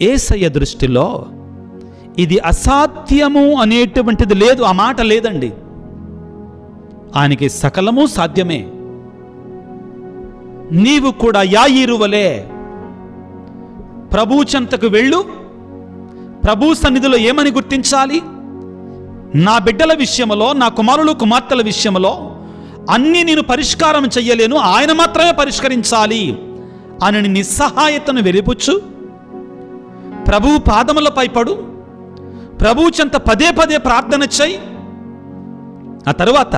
యేసయ్య దృష్టిలో ఇది అసాధ్యము అనేటువంటిది లేదు, ఆ మాట లేదండి. ఆయనకి సకలము సాధ్యమే. నీవు కూడా యాయీరు వలె ప్రభు చెంతకు వెళ్ళు. ప్రభు సన్నిధిలో ఏమని గుర్తించాలి? నా బిడ్డల విషయంలో, నా కుమారులు కుమార్తెల విషయంలో అన్నీ నేను పరిష్కారం చెయ్యలేను, ఆయన మాత్రమే పరిష్కరించాలి అని నిస్సహాయతను వెలిపుచ్చు ప్రభు పాదములపై పడు. ప్రభు చెంత పదే పదే ప్రార్థన చెయ్యి. ఆ తరువాత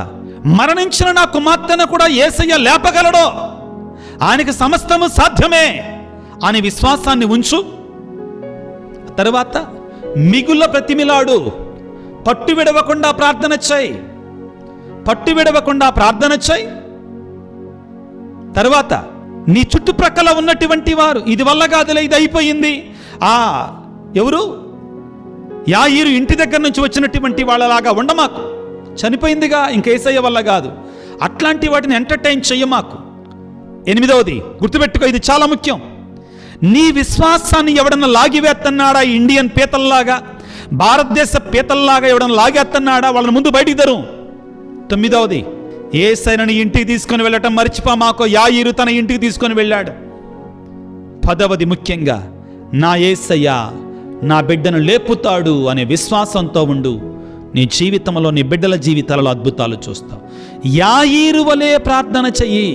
మరణించిన నా కుమార్తెను కూడా యేసయ్య లేపగలడో, ఆయనకి సమస్తము సాధ్యమే అని విశ్వాసాన్ని ఉంచు. తరువాత మిగుల ప్రతిమిలాడు. పట్టు విడవకుండా ప్రార్థన చేయి, పట్టు విడవకుండా ప్రార్థన చేయి. తరువాత నీ చుట్టుప్రక్కల ఉన్నటువంటి వారు ఇది వల్ల కాదులే, ఇది అయిపోయింది, ఎవరు యాయీరు ఇంటి దగ్గర నుంచి వచ్చినటువంటి వాళ్ళలాగా ఉండమాకు, చనిపోయిందిగా ఇంక యేసయ్య వల్ల కాదు, అట్లాంటి వాటిని ఎంటర్టైన్ చెయ్యమాకు. 8వది గుర్తుపెట్టుకో, ఇది చాలా ముఖ్యం. నీ విశ్వాసాన్ని ఎవడన్నా లాగివేస్తున్నాడా? ఇండియన్ పీతల్లాగా, భారతదేశ పీతల్లాగా ఎవడన్నా లాగేస్తున్నాడా? వాళ్ళని ముందు బయటికి తరు. 9వది యేసయ్యని ఇంటికి తీసుకొని వెళ్ళటం మర్చిపోమాకో. యాయీరు తన ఇంటికి తీసుకొని వెళ్ళాడు. 10వది ముఖ్యంగా, నా యేసయ్య నా బిడ్డను లేపుతాడు అనే విశ్వాసంతో ఉండు. నీ జీవితంలో, నీ బిడ్డల జీవితాలలో అద్భుతాలు చూస్తావు. యాయీరు వలె ప్రార్థన చెయ్యి.